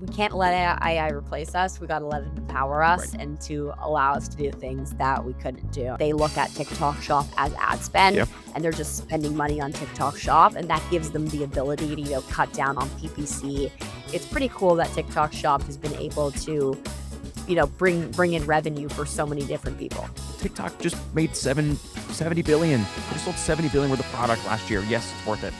we can't let AI replace us. We got to let it empower Right. us and to allow us to do things that we couldn't do. They look at TikTok Shop as ad spend, Yep. and they're just spending money on TikTok Shop, and that gives them the ability to, cut down on PPC. It's pretty cool that TikTok Shop has been able to, bring in revenue for so many different people. TikTok just made 70 billion. They just sold 70 billion worth of product last year. Yes, it's worth it.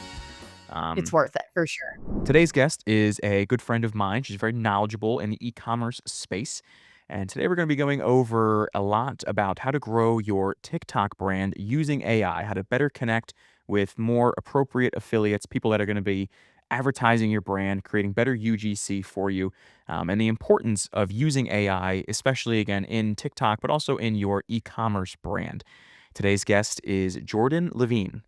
It's worth it for sure. Today's guest is a good friend of mine. She's very knowledgeable in the e-commerce space. And today we're going to be going over a lot about how to grow your TikTok brand using AI, how to better connect with more appropriate affiliates, people that are going to be advertising your brand, creating better UGC for you, and the importance of using AI, especially again in TikTok, but also in your e-commerce brand. Today's guest is Jordyn Levine.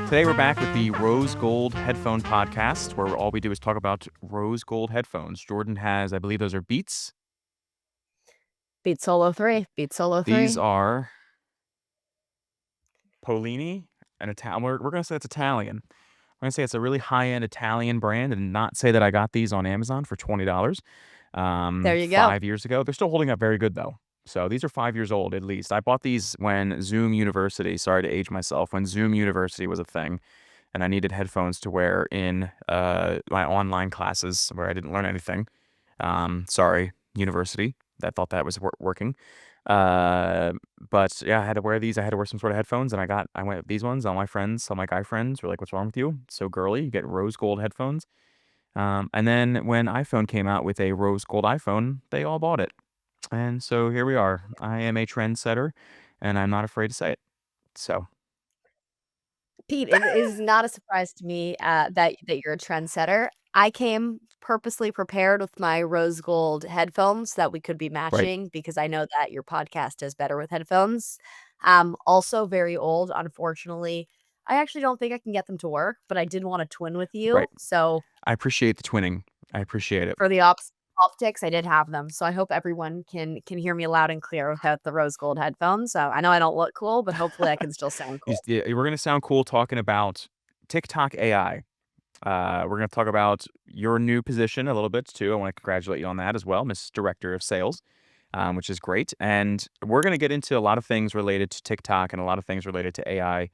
Today we're back with the Rose Gold Headphone Podcast, where all we do is talk about rose gold headphones. Jordyn has, I believe those are Beats. Beat Solo 3. Beat Solo 3. These are Polini, an Italian. We're going to say it's Italian. We're going to say it's a really high-end Italian brand and not say that I got these on Amazon for $20 There you go. 5 years ago. They're still holding up very good, though. So these are 5 years old at least. I bought these when Zoom University, sorry to age myself, when Zoom University was a thing. And I needed headphones to wear in my online classes where I didn't learn anything. Sorry, university. I thought that was working. But yeah, I had to wear these. I had to wear some sort of headphones, and I went with these ones. All my friends, all my guy friends were like, "What's wrong with you? It's so girly. You get rose gold headphones." And then when iPhone came out with a rose gold iPhone, they all bought it. And so here we are. I am a trendsetter, and I'm not afraid to say it. So Pete, it is not a surprise to me, that you're a trendsetter. I came purposely prepared with my rose gold headphones that we could be right, matching because I know that your podcast does better with headphones. Also very old, unfortunately. I actually don't think I can get them to work, but I did want to twin with you. right. So I appreciate the twinning. I appreciate it. for the optics, I did have them. So I hope everyone can hear me loud and clear without the rose gold headphones. So I know I don't look cool, but hopefully I can still sound cool. Yeah, we're going to sound cool talking about TikTok AI. We're going to talk about your new position a little bit too. I want to congratulate you on that as well, Miss Director of Sales, which is great. And we're going to get into a lot of things related to TikTok and a lot of things related to AI,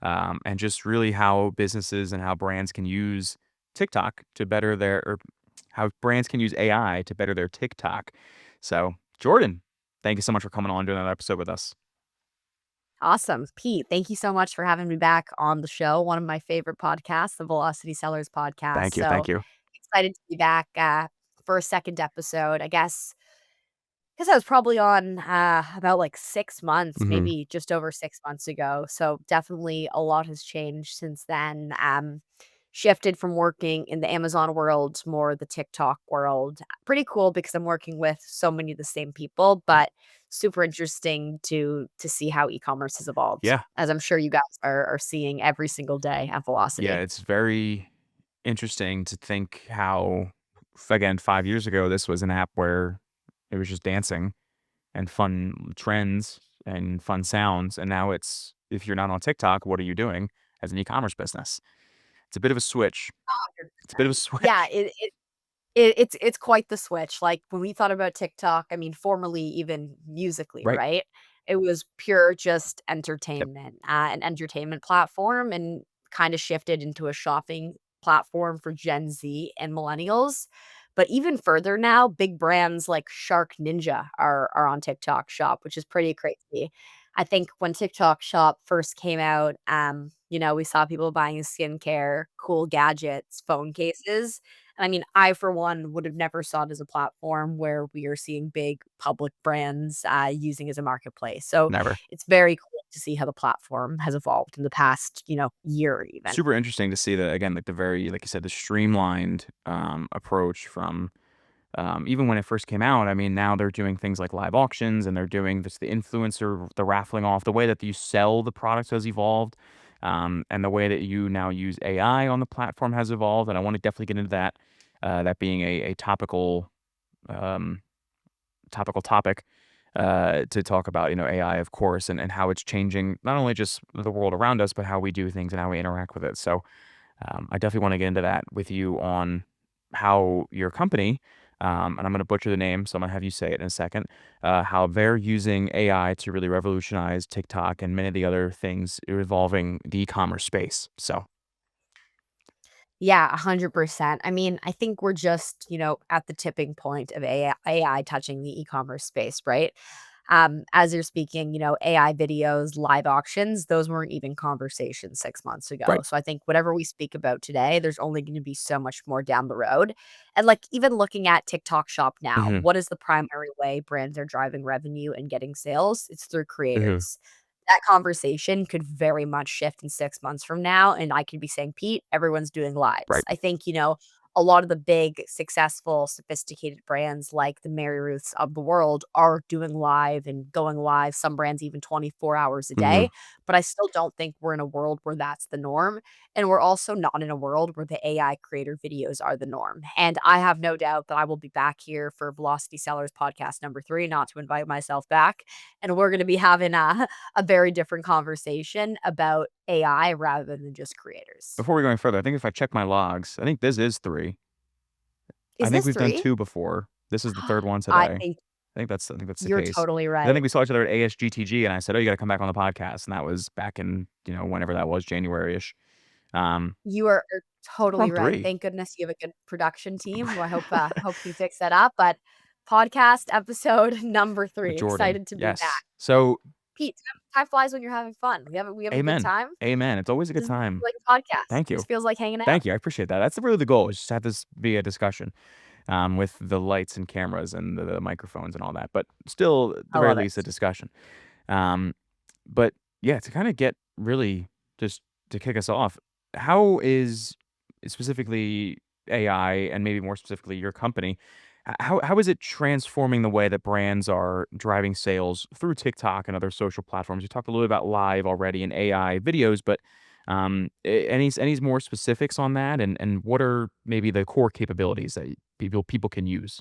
and just really how businesses and how brands can use TikTok to better or how brands can use AI to better their TikTok. So, Jordyn, thank you so much for coming on doing that episode with us. Awesome. Pete, thank you so much for having me back on the show. One of my favorite podcasts, the Velocity Sellers podcast. Thank you. So Thank you. excited to be back for a second episode. I guess I was probably on about like 6 months, Hmm. maybe just over 6 months ago. So definitely a lot has changed since then. Shifted from working in the Amazon world to more the TikTok world. Pretty cool because I'm working with so many of the same people, but super interesting to see how e-commerce has evolved, Yeah. as I'm sure you guys are seeing every single day at Yeah. Velocity. It's very interesting to think how, again, 5 years ago, this was an app where it was just dancing and fun trends and fun sounds, and now it's, if you're not on TikTok, what are you doing as an e-commerce business? It's a bit of a switch. It's a bit of a 100%. Yeah, switch. it's quite the switch. Like, when we thought about TikTok, I mean, formerly even Musically, Right. right? It was pure just Yep. entertainment, an entertainment platform, and kinda shifted into a shopping platform for Gen Z and millennials. But even further now, big brands like Shark Ninja are on TikTok Shop, which is pretty crazy. I think when TikTok Shop first came out, we saw people buying skincare, cool gadgets, phone cases. And I mean, I, for one, would have never saw it as a platform where we are seeing big public brands using as a marketplace. So Never. it's very cool to see how the platform has evolved in the past, year even. Super interesting to see that, again, like the very, like you said, the streamlined approach from even when it first came out. I mean, now they're doing things like live auctions, and they're doing this, the influencer, the raffling off, the way that you sell the products has evolved, and the way that you now use AI on the platform has evolved. And I want to definitely get into that, that being a topical topic. to talk about, AI, of course, and how it's changing not only just the world around us, but how we do things and how we interact with it. So I definitely want to get into that with you on how your company, and I'm going to butcher the name, so I'm going to have you say it in a second, how they're using AI to really revolutionize TikTok and many of the other things involving the e-commerce space. So, Yeah, 100%. I mean, I think we're just, at the tipping point of AI touching the e-commerce space, right? As you're speaking, AI videos, live auctions, those weren't even conversations 6 months ago. right. So I think whatever we speak about today, there's only going to be so much more down the road. And like even looking at TikTok Shop now, Hmm. what is the primary way brands are driving revenue and getting sales? It's through Hmm. creators. That conversation could very much shift in 6 months from now, and I could be saying, "Pete, everyone's doing lives." Right. I think, a lot of the big, successful, sophisticated brands like the Mary Ruths of the world are doing live and going live, some brands even 24 hours a Hmm. day, but I still don't think we're in a world where that's the norm, and we're also not in a world where the AI creator videos are the norm, and I have no doubt that I will be back here for Velocity Sellers podcast number 3, not to invite myself back, and we're gonna be having a very different conversation about AI rather than just creators. Before we go any further, I think if I check my logs, I think this is three. I Is think this we've done 3? two before. This is the third one I today. think I think that's the you're case. totally 'Cause I right. think we saw each other at ASGTG, and I said, "Oh, you gotta come back on the podcast," and that was back in, whenever that was, January-ish. You are We're totally on right. 3. Thank goodness you have a good production team who I hope we fix that up, but podcast episode number With 3, Jordyn. excited to be Yes. back. So, Pete, time flies when you're having fun. We have a good amen. time. Amen. It's always a good Doesn't feel time. like a podcast. Thank you. Just feels like hanging out. Thank you. I appreciate that. That's really the goal, is just have this be a discussion, with the lights and cameras and the microphones and all that, but still, at the I very love it. least, a discussion. Um, but yeah, to kinda get really just to kick us off, how is specifically AI and maybe more specifically your company, how is it transforming the way that brands are driving sales through TikTok and other social platforms? You talked a little bit about live already and AI videos, but, any more specifics on that? And what are maybe the core capabilities that people can use?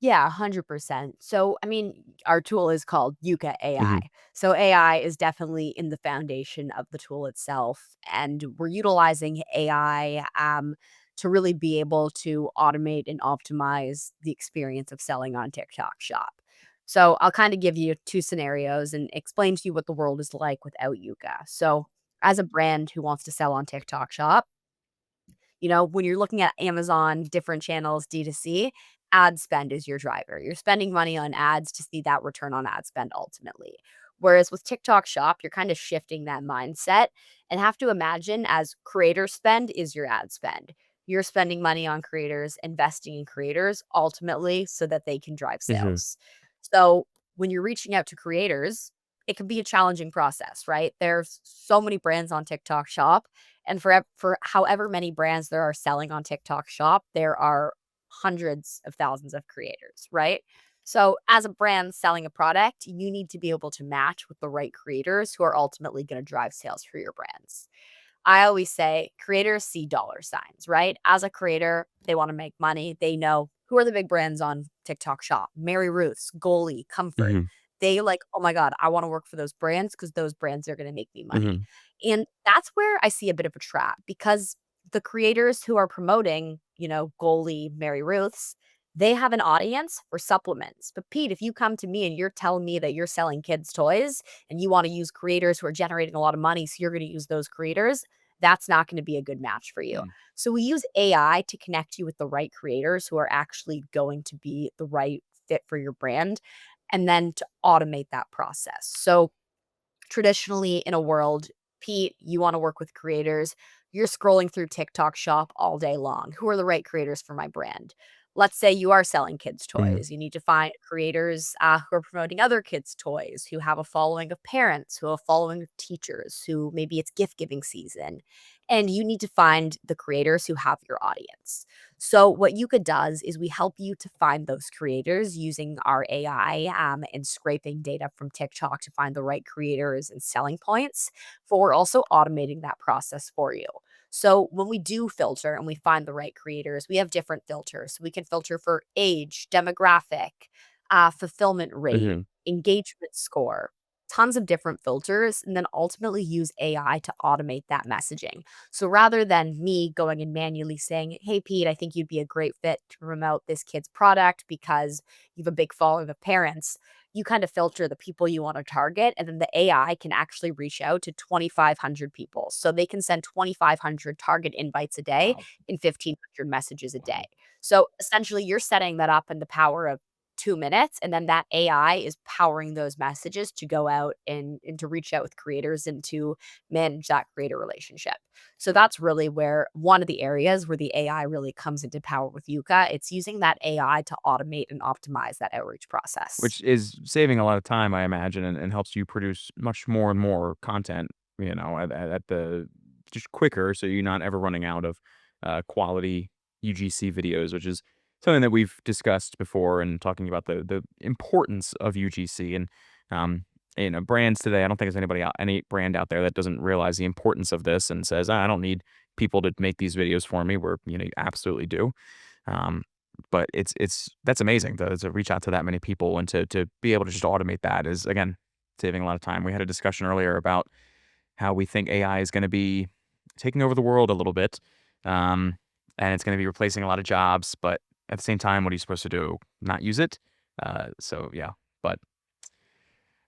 Yeah, 100%. So, I mean, our tool is called Yuka AI. Mhm. So, AI is definitely in the foundation of the tool itself. And we're utilizing AI to really be able to automate and optimize the experience of selling on TikTok Shop. So, I'll kind of give you 2 scenarios and explain to you what the world is like without Yuka. So, as a brand who wants to sell on TikTok Shop, when you're looking at Amazon, different channels, D2C, ad spend is your driver. You're spending money on ads to see that return on ad spend ultimately. Whereas with TikTok Shop, you're kind of shifting that mindset and have to imagine as creator spend is your ad spend. You're spending money on creators, investing in creators ultimately so that they can drive Mhm. sales. So when you're reaching out to creators, it can be a challenging process, right? There's so many brands on TikTok Shop and for however many brands there are selling on TikTok Shop, there are hundreds of thousands of creators, right? So, as a brand selling a product, you need to be able to match with the right creators who are ultimately going to drive sales for your brands. I always say creators see dollar signs, right? As a creator, they want to make money. They know who are the big brands on TikTok Shop, Mary Ruth's, Goalie, Comfort. Mhm. They like, oh my God, I want to work for those brands because those brands are going to make me money. Mhm. And that's where I see a bit of a trap because the creators who are promoting, Goalie, Mary Ruth's, they have an audience for supplements. But Pete, if you come to me and you're telling me that you're selling kids' toys and you want to use creators who are generating a lot of money, so you're going to use those creators, that's not going to be a good match for you. Mm. So we use AI to connect you with the right creators who are actually going to be the right fit for your brand and then to automate that process. So traditionally in a world, Pete, you want to work with creators, you're scrolling through TikTok shop all day long. Who are the right creators for my brand? Let's say you are selling kids' Mhm. toys. You need to find creators who are promoting other kids' toys, who have a following of parents, who have a following of teachers, who maybe it's gift giving season. And you need to find the creators who have your audience. So, what Yuka does is we help you to find those creators using our AI and scraping data from TikTok to find the right creators and selling points for also automating that process for you. So, when we do filter and we find the right creators, we have different filters. We can filter for age, demographic, fulfillment rate, Mhm. engagement score, tons of different filters, and then ultimately use AI to automate that messaging. So rather than me going and manually saying, "Hey, Pete, I think you'd be a great fit to promote this kid's product because you have a big following of parents," you kind of filter the people you want to target, and then the AI can actually reach out to 2,500 people. So they can send 2,500 target invites a day Wow. and 1,500 messages a day. Wow. So essentially, you're setting that up in the power of 2 minutes, and then that AI is powering those messages to go out and to reach out with creators and to manage that creator relationship. So that's really where one of the areas where the AI really comes into power with Yuka. It's using that AI to automate and optimize that outreach process. Which is saving a lot of time, I imagine, and helps you produce much more and more content, at the just quicker, so you're not ever running out of, quality UGC videos, which is something that we've discussed before and talking about the importance of UGC um, brands today. I don't think there's any brand out there that doesn't realize the importance of this and says, "I don't need people to make these videos for me," where, you absolutely do. Um, but it's that's amazing to reach out to that many people and to be able to just automate that is, again, saving a lot of time. We had a discussion earlier about how we think AI is gonna be taking over the world a little bit, um, and it's gonna be replacing a lot of jobs, but at the same time, what are you supposed to do? Not use it? So yeah, but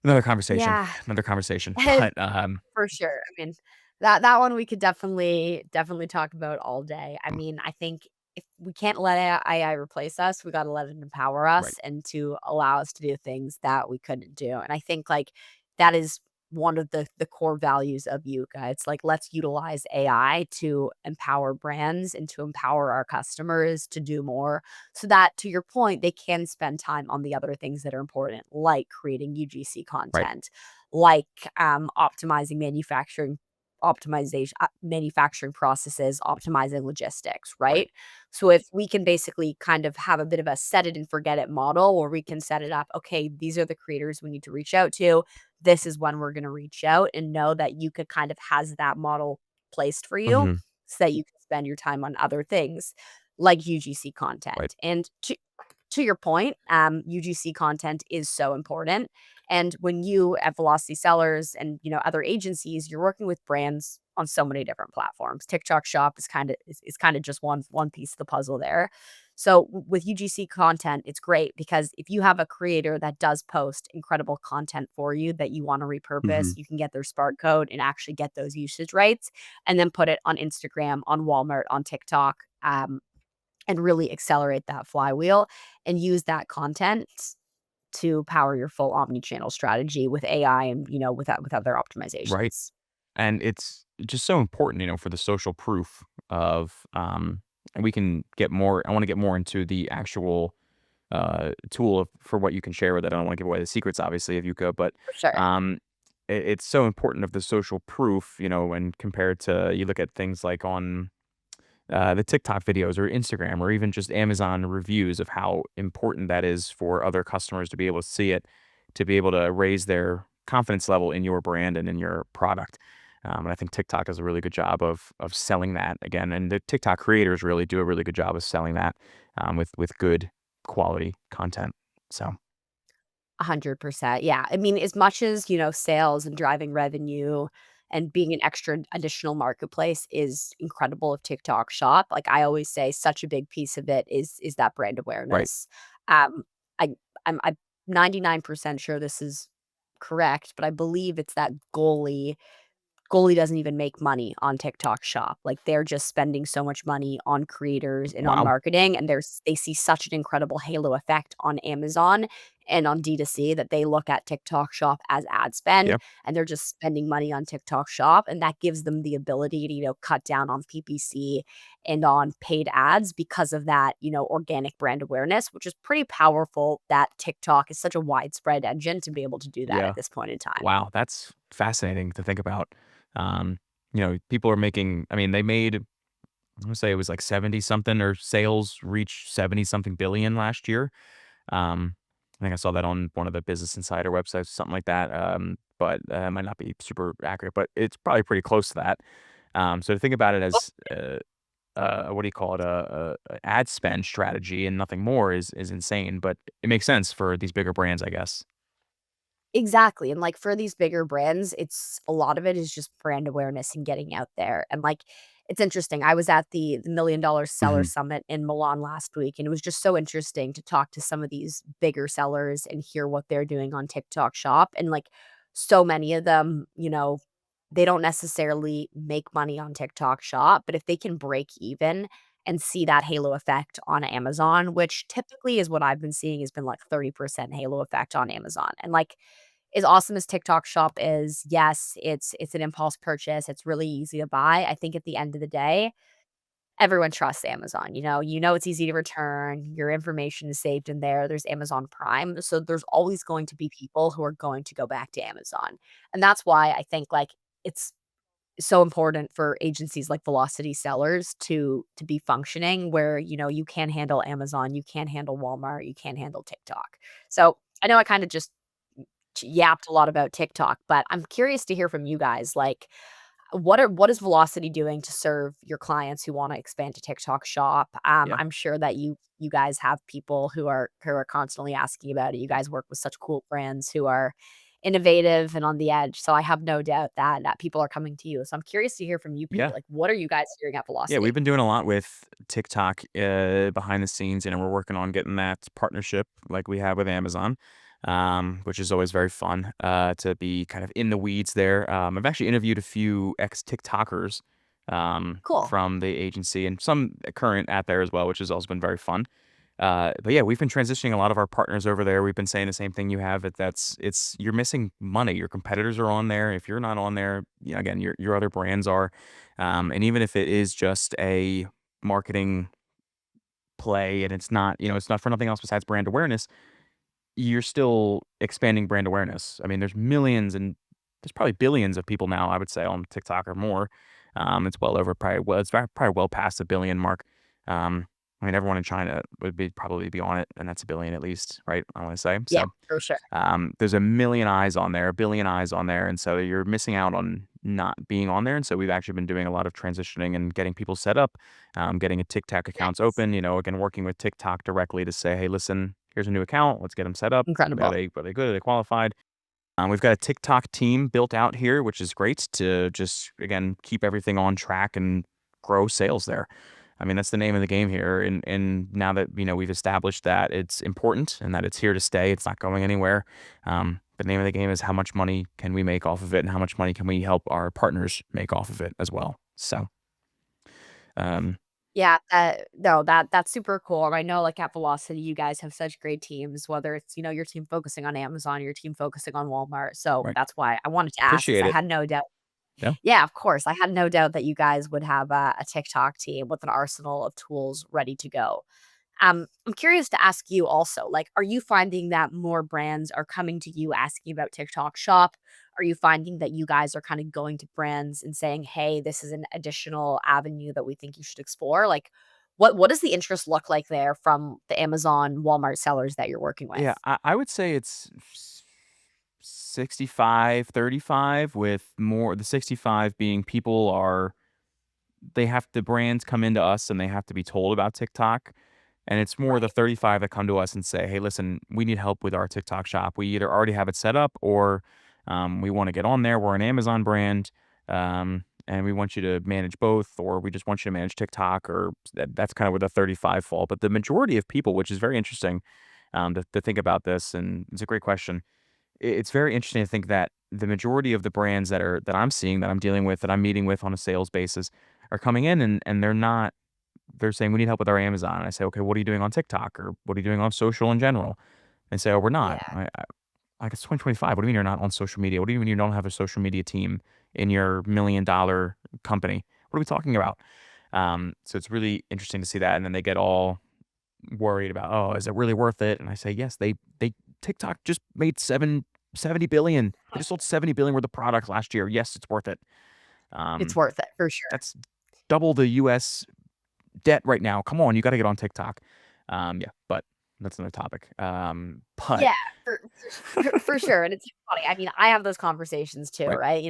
another conversation, Yeah. another conversation. But, For sure. I mean, that one we could definitely talk about all day. I mean, I think if we can't let AI replace us, we gotta let it empower right, us and to allow us to do things that we couldn't do, and I think, like, that is one of the core values of Yuka. It's like, let's utilize AI to empower brands and to empower our customers to do more so that, to your point, they can spend time on the other things that are important, like creating UGC right, content, like, optimizing manufacturing processes, optimizing logistics, right. right? So if we can basically kind of have a bit of a set it and forget it model where we can set it up, okay, these are the creators we need to reach out to. This is when we're gonna reach out and know that you could kind of has that model placed for you Mhm, so that you can spend your time on other things like UGC right, content. And to your point, UGC content is so important. And when you at Velocity Sellers and other agencies, you're working with brands on so many different platforms. TikTok Shop is kind of just one piece of the puzzle there. So with UGC content, it's great because if you have a creator that does post incredible content for you that you want to repurpose, mhm, you can get their Spark code and actually get those usage rights, and then put it on Instagram, on Walmart, on TikTok. And really accelerate that flywheel and use that content to power your full omni-channel strategy with AI and, with other right. optimizations. And it's just so important, for the social proof of, and we can get more I wanna get more into the actual, tool for what you can share with it. I don't wanna give away the secrets, obviously, of Yuka, but, For sure. um, it's so important of the social proof, and compared to you look at things like on the TikTok videos or Instagram or even just Amazon reviews of how important that is for other customers to be able to see it, to be able to raise their confidence level in your brand and in your product. And I think TikTok does a really good job of selling that again, and the TikTok creators really do a really good job of selling that with good quality content. So 100%. Yeah. I mean, as much as, sales and driving revenue and being an extra additional marketplace is incredible of TikTok Shop, like I always say, such a big piece of it is that brand right, awareness. Um, I'm 99% sure this is correct, but I believe it's that goalie doesn't even make money on TikTok Shop. Like, they're just spending so much money on creators and on wow, marketing, and they see such an incredible halo effect on Amazon and on D2C that they look at TikTok Shop as ad spend, yeah, and they're just spending money on TikTok Shop, and that gives them the ability to, cut down on PPC and on paid ads because of that, organic brand awareness, which is pretty powerful that TikTok is such a widespread engine to be able to do that yeah. at this point in time. Wow, that's fascinating to think about. Um, people are making. I mean, they made I'm gonna say it was like 70 something or sales reached 70 something billion last year. I think I saw that on one of the Business Insider websites, something like that. But it might not be super accurate, but it's probably pretty close to that. So to think about it as what do you call it, a ad spend strategy and nothing more is insane, but it makes sense for these bigger brands, I guess. Exactly, and, like, for these bigger brands, it's a lot of it is just brand awareness and getting out there, and, like, it's interesting, I was at the $1,000,000 Seller Mhm. Summit in Milan last week, and it was just so interesting to talk to some of these bigger sellers and hear what they're doing on TikTok Shop, and, like, so many of them, they don't necessarily make money on TikTok Shop, but if they can break even and see that halo effect on Amazon, which typically is what I've been seeing has been, like, 30% halo effect on Amazon, and, like, as awesome as TikTok Shop is, yes, it's an impulse purchase, it's really easy to buy. I think at the end of the day, everyone trusts Amazon, it's easy to return, your information is saved in there, there's Amazon Prime, so there's always going to be people who are going to go back to Amazon, and that's why I think, like, it's so important for agencies like Velocity Sellers to be functioning where, you can't handle Amazon, you can't handle Walmart, you can't handle TikTok. So, I know I kinda just yapped a lot about TikTok, but I'm curious to hear from you guys, like, what is Velocity doing to serve your clients who wanna expand to TikTok Shop? Yeah. I'm sure that you guys have people who are constantly asking about it. You guys work with such cool brands who are innovative and on the edge, so I have no doubt that people are coming to you. So I'm curious to hear from you, Pete. Yeah. Like, what are you guys hearing at Yeah, we've Velocity? been doing a lot with TikTok, behind the scenes, and we're working on getting that partnership like we have with Amazon, which is always very fun, to be kind of in the weeds there. I've actually interviewed a few ex-TikTokers, Cool. from the agency and some current at there as well, which has also been very fun. But yeah, we've been transitioning a lot of our partners over there. We've been saying the same thing you have. It's you're missing money. Your competitors are on there. If you're not on there, again, your other brands are. And even if it is just a marketing play and it's not for nothing else besides brand awareness, you're still expanding brand awareness. I mean, there's millions and there's probably billions of people now, I would say, on TikTok or more. It's well over probably well past the billion mark. I mean, everyone in China would be probably be on it, and that's a billion at least, right? I want to say. Yeah, So for sure. there's a million eyes on there, a billion eyes on there, and so you're missing out on not being on there. And so we've actually been doing a lot of transitioning and getting people set up, getting a TikTok accounts Nice. open. Again, working with TikTok directly to say, hey, listen, here's a new account. Let's get them set up. Incredible. Are they good? Are they qualified? We've got a TikTok team built out here, which is great to just again keep everything on track and grow sales there. I mean, that's the name of the game here. And now that we've established that it's important and that it's here to stay, it's not going anywhere. The name of the game is how much money can we make off of it, and how much money can we help our partners make off of it as well. So, um, Yeah, no, that's super cool, and I know, like, at Velocity, you guys have such great teams, whether it's, your team focusing on Amazon, your team focusing on Walmart, so right, that's why I wanted to ask because appreciate I it. had no doubt. Yeah, Yeah, of course, I had no doubt that you guys would have a TikTok team with an arsenal of tools ready to go. I'm curious to ask you also, like, are you finding that more brands are coming to you asking about TikTok Shop? Are you finding that you guys are kind of going to brands and saying, "Hey, this is an additional avenue that we think you should explore"? Like, what does the interest look like there from the Amazon, Walmart sellers that you're working yeah. with? I would say it's 65-35, with more the 65 being people are they have the brands come into us and they have to be told about TikTok. And it's more the Right. 35 that come to us and say, hey, listen, we need help with our TikTok shop. We either already have it set up or we want to get on there. We're an Amazon brand and we want you to manage both, or we just want you to manage TikTok, or that's kind of where the 35 fall. But the majority of people, which is very interesting to think about this, and it's a great question. It's very interesting to think that the majority of the brands that I'm seeing, that I'm dealing with, that I'm meeting with on a sales basis are coming in and they're saying, "We need help with our Amazon." And I say, "Okay, what are you doing on TikTok, or what are you doing on social in general?" And say, "Oh, we're not." Yeah. Like, it's 2025. What do you mean you're not on social media? What do you mean you don't have a social media team in your $1,000,000 company? What are we talking about? So it's really interesting to see that, and then they get all worried about, "Oh, is it really worth it?" And I say, "Yes, they TikTok just made 70 billion. They just sold 70 billion worth of products last year. Yes, it's worth it." It's Um, worth it for sure. that's double the US debt right now. Come on, you gotta get on TikTok. Yeah, but that's another topic. But Yeah, for sure, and it's funny. I mean, I have those conversations too, right. right?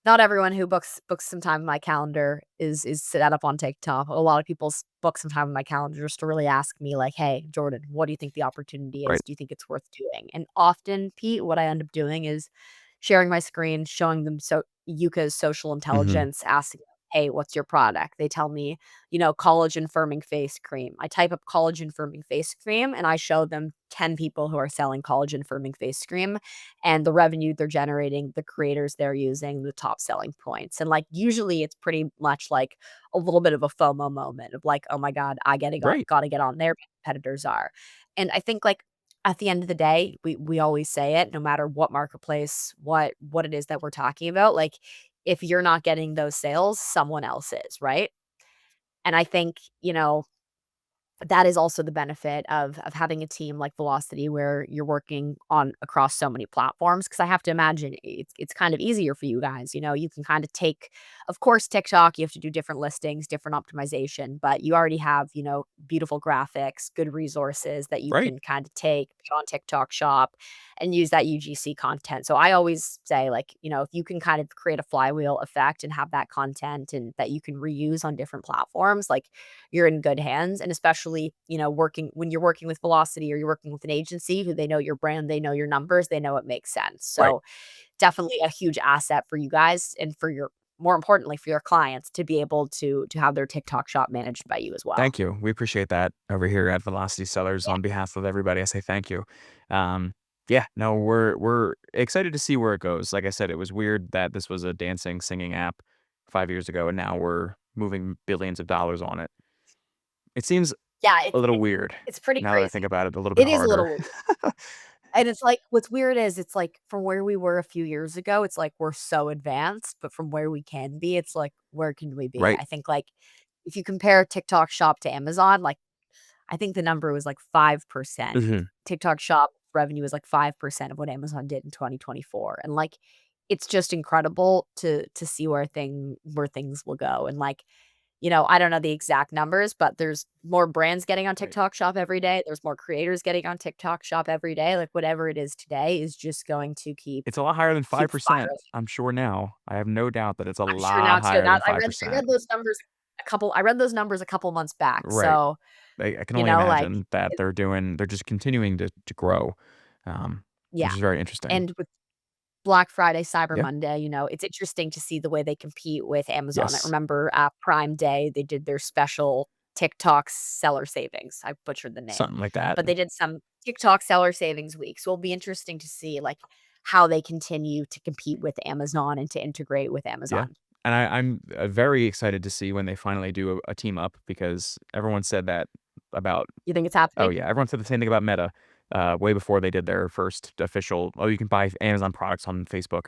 Not everyone who books some time in my calendar is set up on TikTok. A lot of people book some time in my calendar just to really ask me like, "Hey, Jordan, what do you think the opportunity is? Right. Do you think it's worth doing?" And often, Pete, what I end up doing is sharing my screen, showing them Yuka's social Mhm. intelligence, asking them, "Hey, what's your product?" They tell me, collagen firming face cream. I type up collagen firming face cream and I show them 10 people who are selling collagen firming face cream and the revenue they're generating, the creators they're using, the top selling points. And like usually it's pretty much like a little bit of a FOMO moment of like, oh my God, Right. gotta get on there. Competitors are. And I think like at the end of the day, we always say it, no matter what marketplace, what it is that we're talking about, like if you're not getting those sales, someone else is, right? And I think, that is also the benefit of having a team like Velocity where you're working on across so many platforms. Because I have to imagine it's kind of easier for you guys, you can kinda take of course, TikTok, you have to do different listings, different optimization, but you already have, beautiful graphics, good resources that you Right. can kinda take, put on TikTok Shop, and use that UGC content. So I always say, like, if you can kind of create a flywheel effect and have that content and that you can reuse on different platforms, like, you're in good hands. And especially, working when you're working with Velocity or you're working with an agency who they know your brand, they know your numbers, they know it makes sense. Right. So definitely a huge asset for you guys and for your more importantly for your clients to be able to have their TikTok shop managed by you as well. Thank you. We appreciate that over here at Velocity Sellers. Yeah. On behalf of everybody, I say thank you. Um, yeah, no, we're excited to see where it goes. Like I said, it was weird that this was a dancing, singing app 5 years ago, and now we're moving billions of dollars on it. It seems Yeah, a it's little it's weird it's pretty now that I think crazy. about it a little bit It is a harder. little weird. And it's like what's weird is it's like from where we were a few years ago, it's like we're so advanced, but from where we can be, it's like, where can we be? Right. I think, like, if you compare TikTok Shop to Amazon, like, I think the number was like 5%. Mhm. TikTok Shop revenue was like 5% of what Amazon did in 2024, and, like, it's just incredible to see where things will go, and, like, I don't know the exact numbers, but there's more brands getting on Right. TikTok Shop every day. There's more creators getting on TikTok Shop every day. Like whatever it is today is just going to It's a lot higher than keep 5%. spiraling. I'm sure now. I have no doubt that it's a I'm sure lot now too. higher Now than I 5%. read those numbers I read those numbers a couple months back. Right. So, I can only like imagine that it, they're just continuing to grow, yeah. which is very interesting. And with Black Friday, Cyber Yeah. Monday, it's interesting to see the way they compete with Amazon. I Yes. remember at Prime Day, they did their special TikTok seller savings. I butchered the name, Something like that. but they did some TikTok seller savings week. So it'll be interesting to see like how they continue to compete with Amazon and to integrate with Yeah. Amazon. And I'm, very excited to see when they finally do a team up because everyone said that about You think it's oh, happening? yeah, everyone said the same thing about Meta, way before they did their first official, "Oh, you can buy Amazon products on Facebook."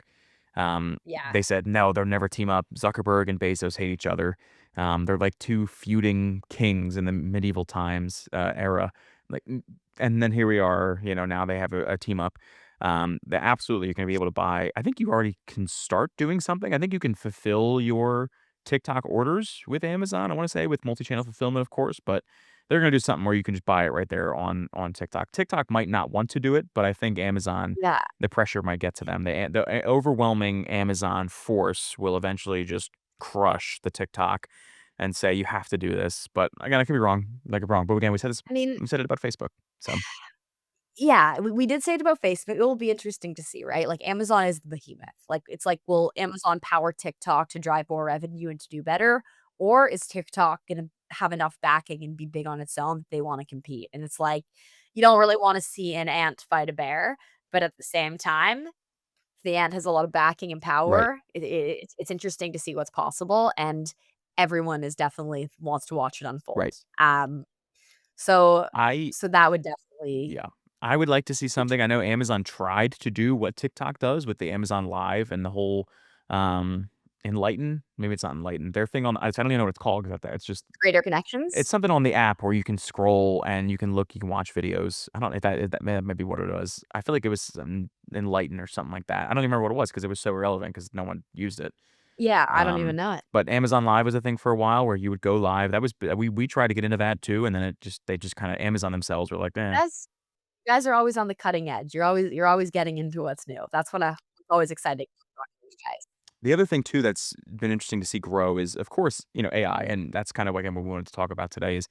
Yeah. They said, "No, they'll never team up." Zuckerberg and Bezos hate each other. They're like 2 feuding kings in the medieval times, era. Like, and then here we are, now they have a team up. That absolutely you're gonna be able to buy I think you already can start doing something. I think you can fulfill your TikTok orders with Amazon, I wanna say, with multi-channel fulfillment, of course, but they're gonna do something where you can just buy it right there on TikTok. TikTok might not want to do it, but I think Amazon, Yeah. the pressure might get to them. The overwhelming Amazon force will eventually just crush the TikTok and say, "You have to do this." But again, I could be wrong. I could be wrong. But again, I mean, we said it about Facebook. So, yeah, we did say it about Facebook. It will be interesting to see, right? Like Amazon is the behemoth. Like it's like, will Amazon power TikTok to drive more revenue and to do better? Or is TikTok gonna have enough backing and be big on its own that they want to compete? And it's like, you don't really want to see an ant fight a bear, but at the same time, if the ant has a lot of backing and right, power, it's interesting to see what's possible. And everyone is definitely wants to watch it unfold. right. So I so that would definitely Yeah. I would like to see something. I know Amazon tried to do what TikTok does with the Amazon Live and the whole, um, Enlighten. Maybe it's not Enlighten. Their thing on I don't even know what it's called 'cause it's just greater it's connections. something on the app where you can scroll and you can look, you can watch videos. I don't know if that may be what it was. I feel like it was, Enlighten or something like that. I don't even remember what it was because it was so irrelevant because no one used it. Yeah, I don't even Um, know it. but Amazon Live was a thing for a while where you would go live. That was we tried to get into that too, and then they just kinda Amazon themselves were like, "Eh." Guys you guys are always on the cutting edge. You're always getting into what's new. That's what I always exciting about you guys. The other thing too that's been interesting to see grow is, of course, AI, and that's kind of what we wanted to talk about today is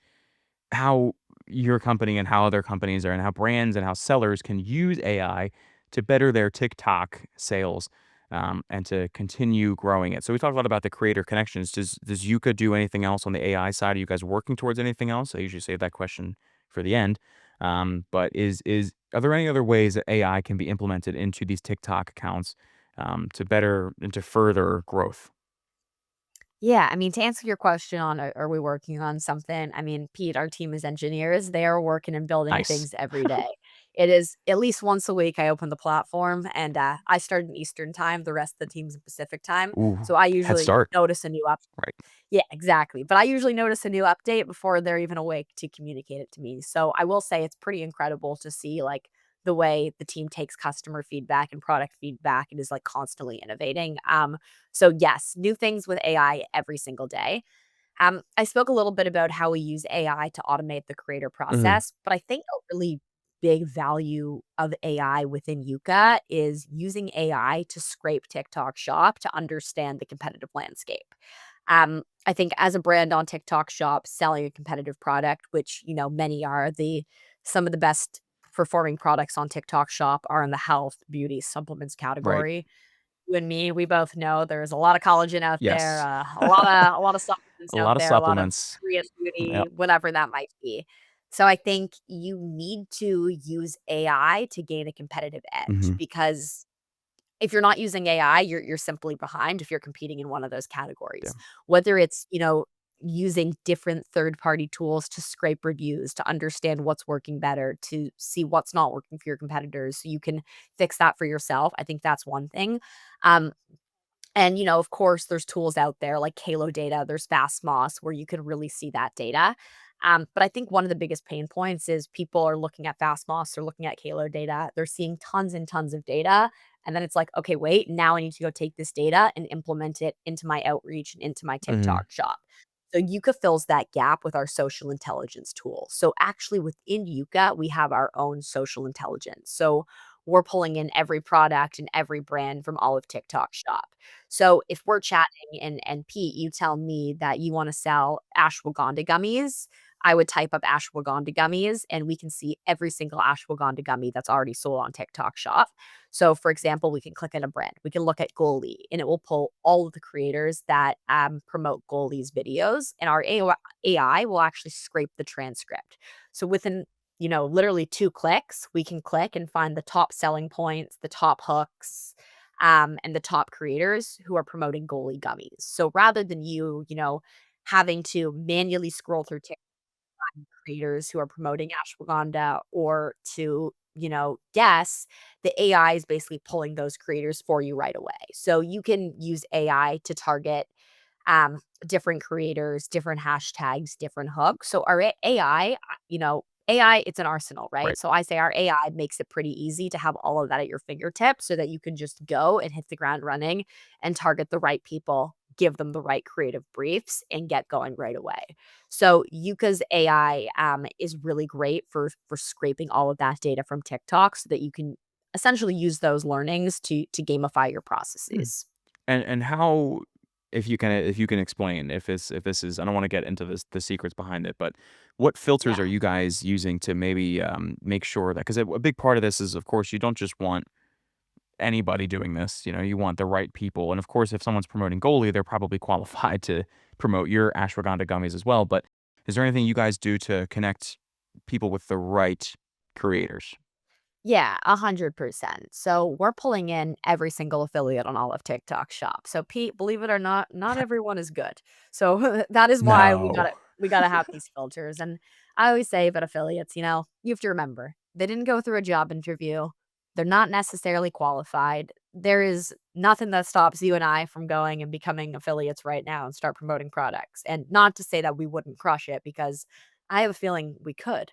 how your company and how other companies are and how brands and how sellers can use AI to better their TikTok sales, and to continue growing it. So we talked a lot about the creator connections. Does Yuka do anything else on the AI side? Are you guys working towards anything else? I usually save that question for the end. But is are there any other ways that AI can be implemented into these TikTok accounts, to better and to further growth? Yeah, I mean, to answer your question on are we working on something? I mean, Pete, our team is engineers. They are working and building Nice. things every day. It is at least once a week I open the platform and I start in Eastern time, the rest of the team's in Pacific time. Ooh, So I head usually start. notice a new Right. yeah, exactly. But I usually notice a new update before they're even awake to communicate it to me. So I will say it's pretty incredible to see like the way the team takes customer feedback and product feedback and is like constantly innovating. So yes, new things with AI every single day. I spoke a little bit about how we use AI to automate the creator Mhm. process, but I think a really big value of AI within Yuka is using AI to scrape TikTok Shop to understand the competitive landscape. I think as a brand on TikTok Shop selling a competitive product, which many are, the some of the best performing products on TikTok Shop are in the health, beauty, supplements Right. category. You and me, we both know there's a lot of collagen out there, Yes. a lot of supplements A out lot of there, a lot of supplements. Korean Yep. beauty, whatever that might be. So I think you need to use AI to gain a competitive edge Mhm. because if you're not using AI, you're simply behind if you're competing in one of those Yeah. categories. Whether it's, using different third-party tools to scrape reviews, to understand what's working better, to see what's not working for your competitors so you can fix that for yourself. I think that's one thing. Um, and, of course, there's tools out there like Halo Data, there's Fastmoss where you can really see that data. But I think one of the biggest pain points is people are looking at Fastmoss, they're looking at Halo Data, they're seeing tons and tons of data. And then it's like, okay, wait, now I need to go take this data and implement it into my outreach and into my Mhm. TikTok shop. So Yuka fills that gap with our social intelligence tool. So actually within Yuka, we have our own social intelligence. So we're pulling in every product and every brand from all of TikTok shop. So if we're chatting and Pete, you tell me that you wanna sell ashwagandha gummies, I would type up ashwagandha gummies, and we can see every single ashwagandha gummy that's already sold on TikTok Shop. So, for example, we can click on a brand. We can look at Goalie, and it will pull all of the creators that, promote Goalie's videos, and our AI will actually scrape the transcript. So within, literally 2 clicks, we can click and find the top selling points, the top hooks, and the top creators who are promoting goalie gummies. So rather than having to manually scroll through TikTok creators who are promoting ashwagandha or to, guess, the AI is basically pulling those creators for you right away. So you can use AI to target different creators, different hashtags, different hooks. So our AI, AI, it's an arsenal, right? Right. So I say our AI makes it pretty easy to have all of that at your fingertips so that you can just go and hit the ground running and target the right people, give them the right creative briefs, and get going right away. So Yuka's AI is really great for scraping all of that data from TikTok so that you can essentially use those learnings to gamify your Mm. processes. And how, if you can explain if this is, I don't wanna get into the secrets behind it, but what filters Yeah. are you guys using to maybe, make sure that 'cause a big part of this is, of course, you don't just want anybody doing this, you want the right people, and, of course, if someone's promoting Goalie, they're probably qualified to promote your ashwagandha gummies as well, but is there anything you guys do to connect people with the right creators? Yeah, 100%. So we're pulling in every single affiliate on all of TikTok Shop. So Pete, believe it or not, not everyone is good. So that is why we No. gotta we gotta have these filters. And I always say about affiliates, you have to remember they didn't go through a job interview. They're not necessarily qualified. There is nothing that stops you and I from going and becoming affiliates right now and start promoting products. And not to say that we wouldn't crush it because I have a feeling we could.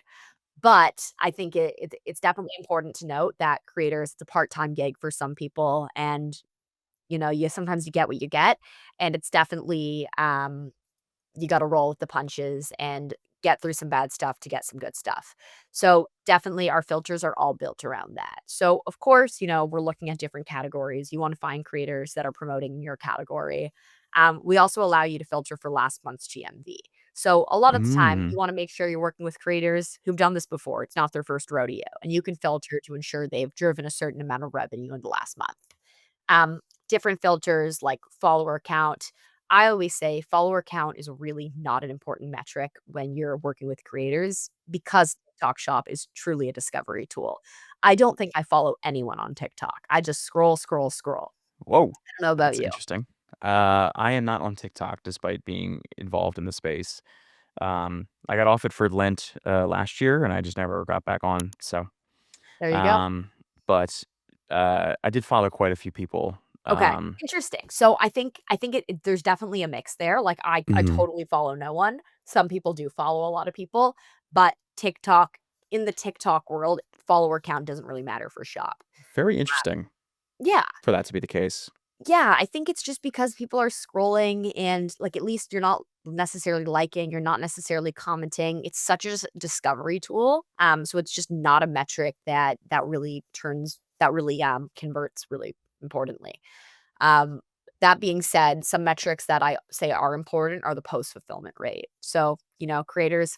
But I think it's definitely important to note that creators, it's a part-time gig for some people, and, you sometimes you get what you get, and it's definitely, you gotta roll with the punches and get through some bad stuff to get some good stuff. So definitely our filters are all built around that. So of course, we're looking at different categories. You want to find creators that are promoting your category. We also allow you to filter for last month's GMV. So a lot of the time, you Mm. want to make sure you're working with creators who've done this before. It's not their first rodeo, and you can filter to ensure they've driven a certain amount of revenue in the last month. Um, Different filters like follower count. I always say follower count is really not an important metric when you're working with creators because TikTok Shop is truly a discovery tool. I don't think I follow anyone on TikTok. I just scroll, scroll, scroll. Whoa, I don't know about that's you. interesting. I am not on TikTok despite being involved in the space. I got off it for Lent, last year, and I just never got back on, so, There you go. um, but, I did follow quite a few people. Okay, interesting. So I think there's definitely a mix there. Like I Mhm. totally follow no one. Some people do follow a lot of people, but TikTok in the TikTok world, follower count doesn't really matter for shop. Very interesting Yeah. for that to be the case. Yeah, I think it's just because people are scrolling and, like, at least you're not necessarily liking, you're not necessarily commenting. It's such a discovery tool, so it's just not a metric that really converts really importantly. Um, that being said, some metrics that I say are important are the post fulfillment rate. So, creators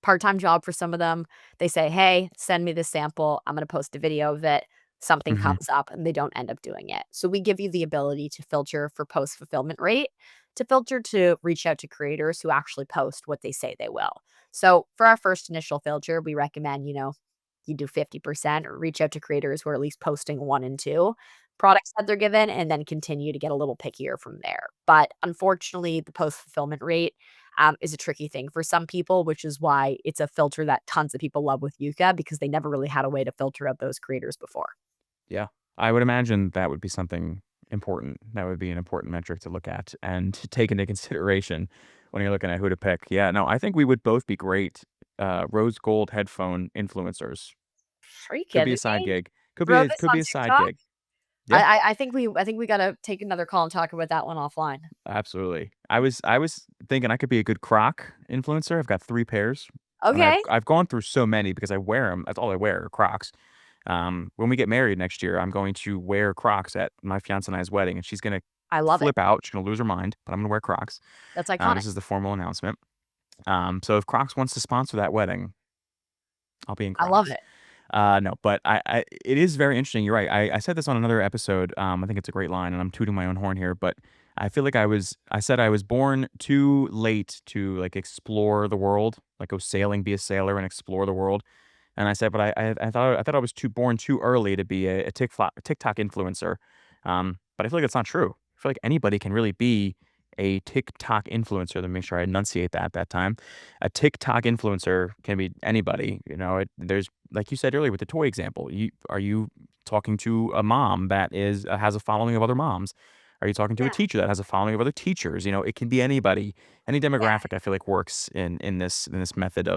part-time job for some of them. They say, "Hey, send me this sample. I'm gonna post a video of it." Something Mhm. comes up and they don't end up doing it. So we give you the ability to filter for post fulfillment rate, to filter to reach out to creators who actually post what they say they will. So for our first initial filter, we recommend, you do 50% or reach out to creators who are at least posting 1 and 2 products that they're given and then continue to get a little pickier from there. But unfortunately, the post fulfillment rate is a tricky thing for some people, which is why it's a filter that tons of people love with Yuka because they never really had a way to filter out those creators before. Yeah. I would imagine that would be something important. That would be an important metric to look at and to take into consideration when you're looking at who to pick. Yeah, no, I think we would both be great, rose gold headphone influencers. Are you Could be a kidding side me? gig. Throw this Could on be a side TikTok? gig. Yeah. I think we gotta take another call and talk about that one offline. Absolutely. I was thinking I could be a good Croc influencer. I've got 3 pairs, and I've Okay. I've gone through so many because I wear them. That's all I wear are Crocs. When we get married next year, I'm going to wear Crocs at my fiancée and I's wedding, and she's gonna I love it. flip out. She's gonna lose her mind, but I'm gonna wear Crocs. That's iconic. This is the formal announcement. So if Crocs wants to sponsor that wedding, I'll be in I love Crocs. it. No, but I it is very interesting. You're right. I said this on another episode. I think it's a great line, and I'm tooting my own horn here, but I feel like I said I was born too late to like explore the world, like go sailing, be a sailor, and explore the world. And I said, but I thought I was too born too early to be a TikTok influencer. But I feel like it's not true. I feel like anybody can really be a TikTok influencer. Let me make sure I enunciate that time. A TikTok influencer can be anybody. There's like you said earlier with the toy example. Are you talking to a mom that is has a following of other moms? Are you talking to a Yeah, teacher that has a following of other teachers? It can be anybody, any yeah. demographic. I feel like works in this method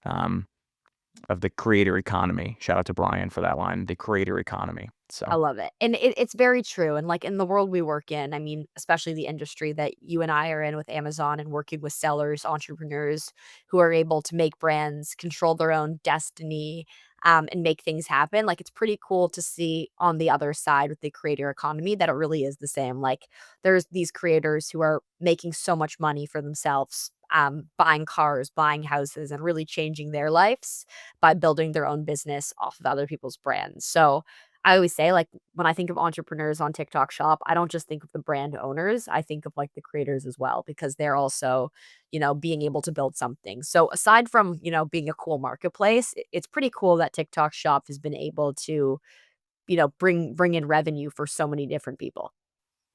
um, of the creator economy. Shout out to Brian for that line, the creator economy. I So, love it, and it's very true, and, like, in the world we work in, I mean, especially the industry that you and I are in with Amazon and working with sellers, entrepreneurs who are able to make brands, control their own destiny, and make things happen, like, it's pretty cool to see on the other side with the creator economy that it really is the same, like, there's these creators who are making so much money for themselves, buying cars, buying houses, and really changing their lives by building their own business off of other people's brands, so I always say, like, when I think of entrepreneurs on TikTok Shop, I don't just think of the brand owners, I think of, like, the creators as well because they're also, being able to build something. So aside from, being a cool marketplace, it's pretty cool that TikTok Shop has been able to, bring in revenue for so many different people.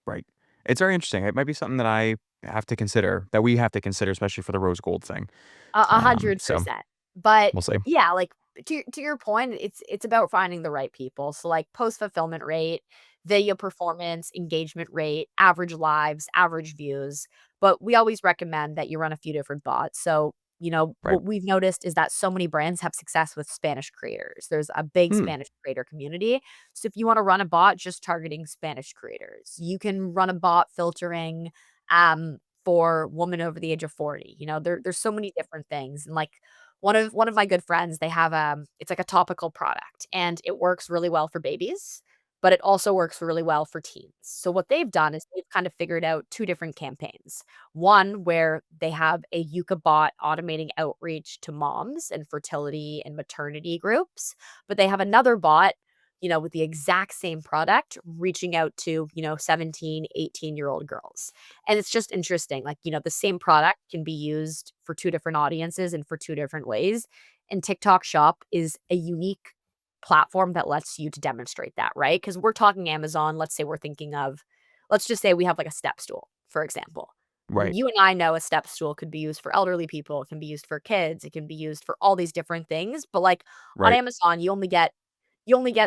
right. It's very interesting. It might be something that I have to consider, that we have to consider, especially for the rose gold thing. A So 100%. But, we'll see. yeah, like, to your point, it's about finding the right people. So, like, post fulfillment rate, video performance, engagement rate, average lives, average views, but we always recommend that you run a few different bots. So, Right. what we've noticed is that so many brands have success with Spanish creators. There's a big Hmm. Spanish creator community. So, if you wanna run a bot just targeting Spanish creators, you can run a bot filtering, for women over the age of 40. There's so many different things, and, like, one of my good friends, they have, it's like a topical product, and it works really well for babies, but it also works really well for teens. So what they've done is they've kind of figured out 2 different campaigns. One where they have a Yuka bot automating outreach to moms and fertility and maternity groups, but they have another bot, with the exact same product reaching out to, 17, 18-year-old girls. And it's just interesting, like, the same product can be used for 2 different audiences and for 2 different ways, and TikTok Shop is a unique platform that lets you to demonstrate that, right? Because 'Cause we're talking Amazon, let's just say we have, like, a step stool, for example. Right. You and I know a step stool could be used for elderly people, it can be used for kids, it can be used for all these different things, but, like, on Right. Amazon, you only get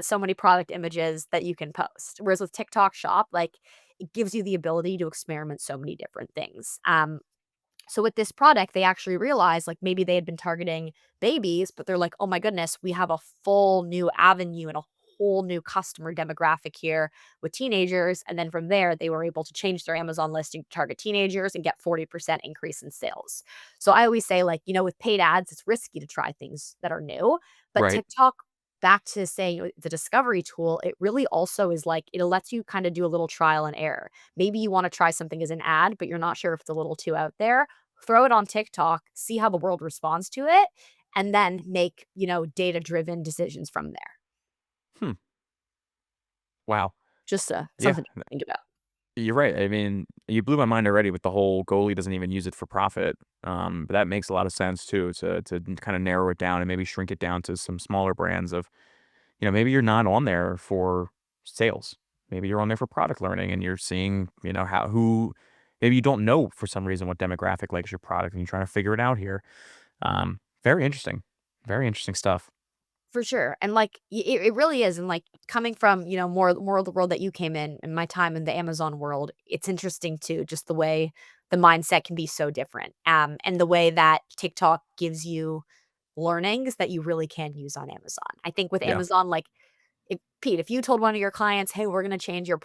so many product images that you can post, whereas with TikTok Shop, like, it gives you the ability to experiment so many different things. So with this product, they actually realized, like, maybe they had been targeting babies, but they're like, "Oh my goodness, we have a full new avenue and a whole new customer demographic here with teenagers." And then from there, they were able to change their Amazon listing to target teenagers and get 40% increase in sales. So I always say, like, with paid ads, it's risky to try things that are new, but Right. TikTok, back to saying the discovery tool, it really also is like, it lets you kind of do a little trial and error. Maybe you want to try something as an ad, but you're not sure if it's a little too out there. Throw it on TikTok, see how the world responds to it, and then make, data-driven decisions from there. Hmm. Wow. Just, Yeah. something to think about. You're right. I mean, you blew my mind already with the whole goalie doesn't even use it for profit. But that makes a lot of sense too to kind of narrow it down and maybe shrink it down to some smaller brands of, maybe you're not on there for sales. Maybe you're on there for product learning and you're seeing, how who maybe you don't know for some reason what demographic likes your product and you're trying to figure it out here. Very interesting. Very interesting stuff. For sure, and, like, it really is, and, like, coming from, more of the world that you came in my time in the Amazon world, it's interesting too, just the way the mindset can be so different, and the way that TikTok gives you learnings that you really can use on Amazon. I think with Yeah. Amazon, like, if you told one of your clients, "Hey, we're gonna change your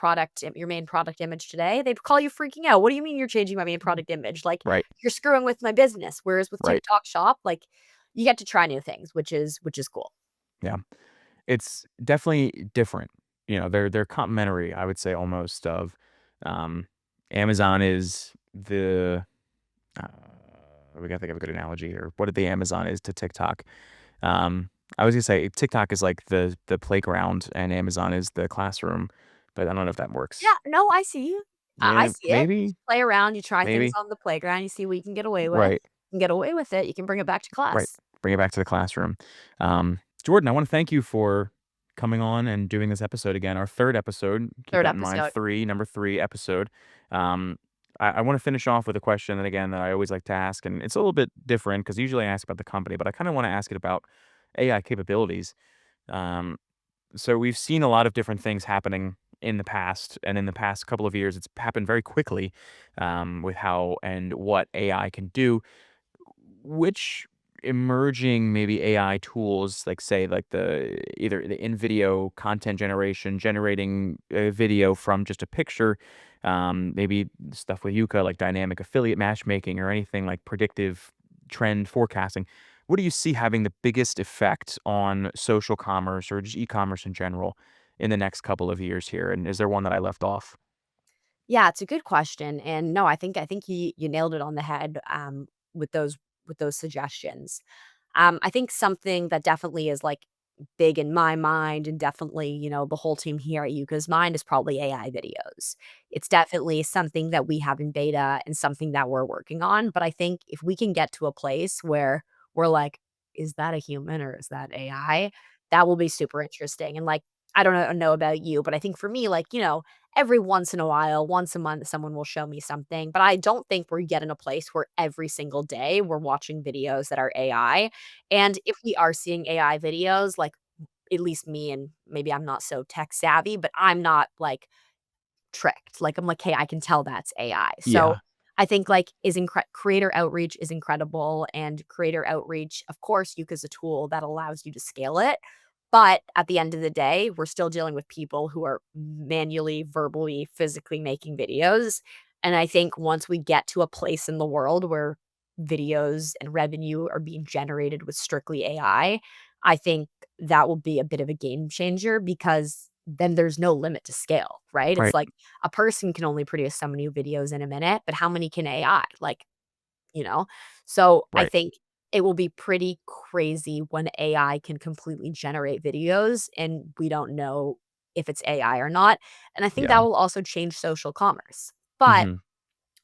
main product image today," they'd call you freaking out. "What do you mean you're changing my main product image? Like, Right. you're screwing with my business." Whereas with Right. TikTok Shop, like, you get to try new things, which is cool. Yeah. It's definitely different. They're complementary, I would say almost of, um, Amazon is the, uh, we gotta think of a good analogy here. What the Amazon is to TikTok. Um, I was gonna say TikTok is like the playground and Amazon is the classroom, but I don't know if that Yeah, works. no, I see you. I Yeah, see it. You maybe, play around, you try things maybe. on the playground, you see what you can get away with. Right. You can get away with it, you can bring it back to Right. class. Bring it back to the classroom. Jordyn, I wanna thank you for coming on and doing this episode again, our 3rd episode. Keep 3rd that in mind, episode. 3, number 3 episode. Um, I wanna finish off with a question that, again, that I always like to ask, and it's a little bit different because usually I ask about the company, but I kinda wanna ask it about AI capabilities. Um, so we've seen a lot of different things happening in the past, and in the past couple of years, it's happened very quickly, with how and what AI can do. Which emerging maybe AI tools, like say, like either the in video content generation, generating a video from just a picture, maybe stuff with Yuka like dynamic affiliate matchmaking or anything like predictive trend forecasting. What do you see having the biggest effect on social commerce or just e-commerce in general in the next couple of years here? And is there one that I left off? Yeah, it's a good question, and no, I think you nailed it on the head, with those suggestions. I think something that definitely is, like, big in my mind and definitely, the whole team here at Yuka's mind is probably AI videos. It's definitely something that we have in beta and something that we're working on, but I think if we can get to a place where we're like, "Is that a human or is that AI?" That will be super interesting, and, like, I don't know about you, but I think for me, like, every once in a while, once a month, someone will show me something, but I don't think we're yet in a place where every single day we're watching videos that are AI, and if we are seeing AI videos, like, at least me, and maybe I'm not so tech savvy, but I'm not, like, tricked. Like, I'm like, "Hey, I can tell that's AI." So, Yeah, I think, like, creator outreach is incredible, and creator outreach, of course, Yuka is a tool that allows you to scale it, but at the end of the day, we're still dealing with people who are manually, verbally, physically making videos. And I think once we get to a place in the world where videos and revenue are being generated with strictly I think that will be a bit of a game changer because then there's no limit to scale, right? It's Right. like a person can only produce so many videos in a minute, but how many can AI? Like, you know? So I Right. think it will be pretty crazy when AI can completely generate videos and we don't know if it's AI or not. And I think Yeah. that will also change social commerce. But Mhm.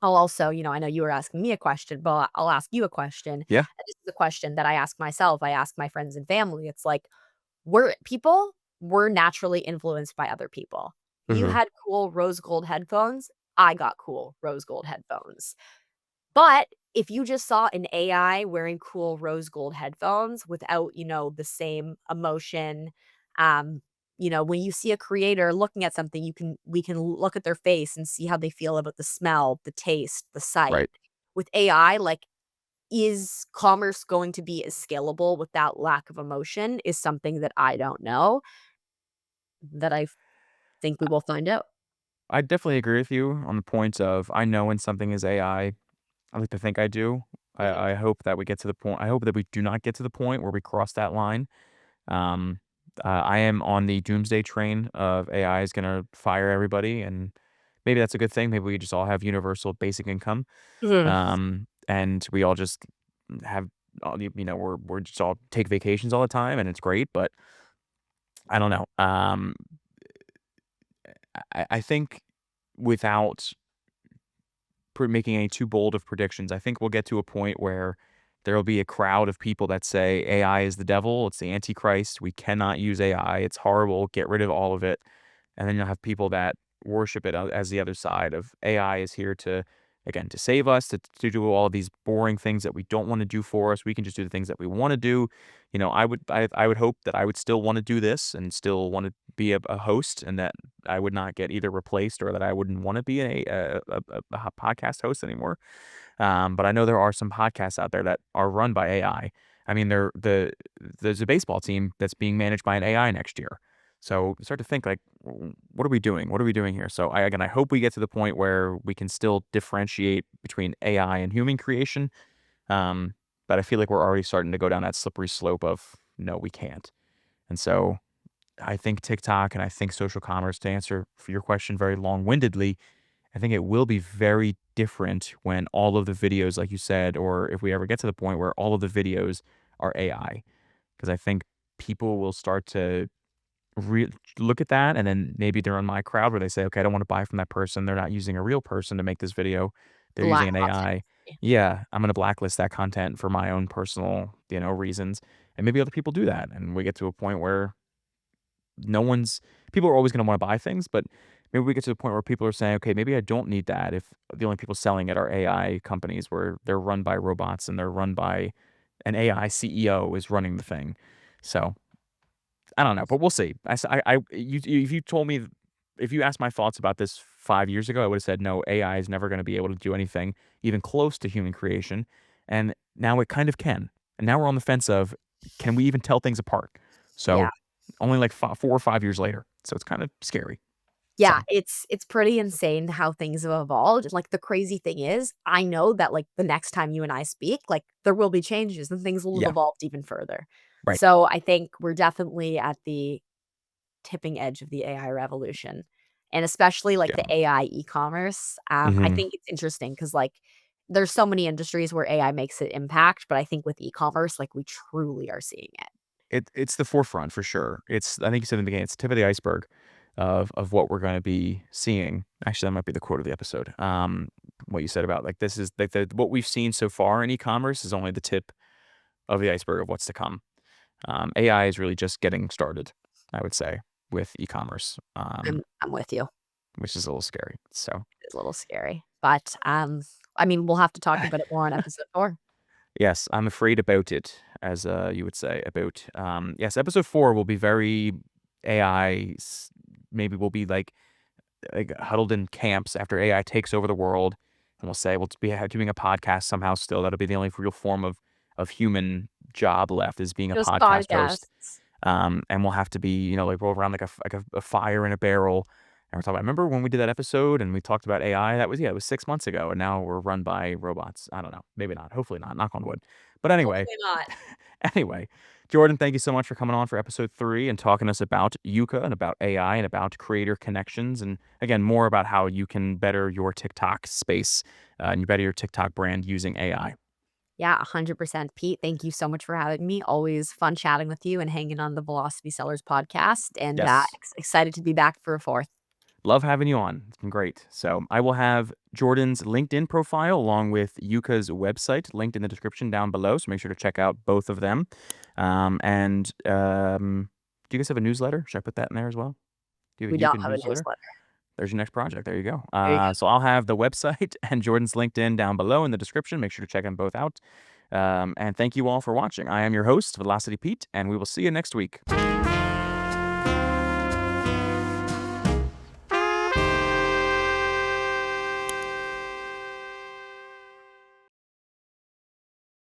I'll also, I know you were asking me a question, but I'll ask you a question. And Yeah. this is a question that I ask myself, I ask my friends and family. It's like, we're naturally influenced by other people. You Mhm. had cool rose gold headphones, I got cool rose gold headphones. But if you just saw an AI wearing cool rose gold headphones without, the same emotion, um, when you see a creator looking at something, we can look at their face and see how they feel about the smell, the taste, the sight. Right. With AI, like, is commerce going to be as scalable with that lack of emotion is something that I don't know, that think we will find out. I definitely agree with you on the point of I know when something is AI. I like to think I do. Mhm. I hope that we get to the point. I hope that we do not get to the point where we cross that line. Um, I am on the doomsday train of AI is going to fire everybody, and maybe that's a good thing. Maybe we just all have universal basic income, Mhm. and we all just have, we're just all take vacations all the time, and it's great. But I don't know. I think without making any too bold of predictions. I think we'll get to a point where there will be a crowd of people that say AI is the devil, it's the antichrist, we cannot use AI, it's horrible, get rid of all of it. And then you'll have people that worship it as the other side of AI is here to, again, to save us, to do all of these boring things that we don't want to do for us. We can just do the things that we want to do. I would hope that I would still want to do this and still want to be a host, and that I would not get either replaced or that I wouldn't want to be a podcast host anymore. But I know there are some podcasts out there that are run by AI. I mean, there's a baseball team that's being managed by an AI next year. So you start to think like, what are we doing? What are we doing here? So I hope we get to the point where we can still differentiate between AI and human creation. Um, but I feel like we're already starting to go down that slippery slope of no, we can't. And so I think TikTok and I think social commerce, to answer for your question very long-windedly, I think it will be very different when all of the videos, like you said, or if we ever get to the point where all of the videos are AI. Because I think people will start to re look at that, and then maybe they're in my crowd where they say, "Okay, I don't wanna buy from that person. They're not using a real person to make this video. They're using Black an AI. authenticity. Yeah, I'm gonna blacklist that content for my own personal, reasons." And maybe other people do that, and we get to a point where no one's people are always gonna wanna buy things, but maybe we get to the point where people are saying, "Okay, maybe I don't need that if the only people selling it are AI companies where they're run by robots and they're run by an AI CEO is running the thing." So, I don't know, but we'll see. If you told me if you asked my thoughts about this 5 years ago, I would've said, "No, AI is never gonna be able to do anything even close to human creation," and now it kind of can. And now we're on the fence of, can we even tell things apart? Yeah. So, only like 4 or 5 years later, so it's kind of scary. So, Yeah, it's pretty insane how things have evolved. Like, the crazy thing is, I know that, like, the next time you and I speak, like, there will be changes and things will have yeah, evolved even further. right. So, I think we're definitely at the tipping edge of the AI revolution, and especially, like, Yeah. the AI e-commerce. I Mhm. think it's interesting because like, there's so many industries where AI makes an impact, but I think with e-commerce, like, we truly are seeing it. It's the forefront for sure. I think you said in the beginning, it's tip of the iceberg of what we're gonna be seeing. Actually, that might be the quote of the episode. What you said about, like, this is like, the what we've seen so far in e-commerce is only the tip of the iceberg of what's to come. AI is really just getting started, I would say, with e-commerce, I'm with you. which is a little scary. So, It's a little scary, but, I mean, we'll have to talk about it more on episode 4. yes, I'm afraid about it, as, you would say, about, yes, episode 4 will be very AI maybe we'll be like huddled in camps after AI takes over the world, and we'll say we'll be doing a podcast somehow still. That'll be the only real form of human job left is being a Just podcast host. podcasts. And we'll have to be, like roll around like a fire in a barrel, And we're talking about, remember when we did that episode and we talked about AI? That was, yeah, it was 6 months ago. And now we're run by robots. I don't know. Maybe not. Hopefully not. Knock on wood. But anyway, Hopefully not. anyway, Jordyn, thank you so much for coming on for episode 3 and talking to us about Yuka and about AI and about creator connections. And again, more about how you can better your TikTok space and you better your TikTok brand using AI. Yeah, 100%. Pete, thank you so much for having me. Always fun chatting with you and hanging on the Velocity Sellers podcast, and, Yes. excited to be back for a 4th. Love having you on. It's been great. So I will have Jordyn's LinkedIn profile along with Yuka's website linked in the description down below. So make sure to check out both of them. Do you guys have a newsletter? Should I put that in there as well? Do you have We a don't Yuka have a newsletter? newsletter. There's your next project. There you go. There you go. So I'll have the website and Jordyn's LinkedIn down below in the description. Make sure to check them both out. And thank you all for watching. I am your host, Velocity Pete, and we will see you next week.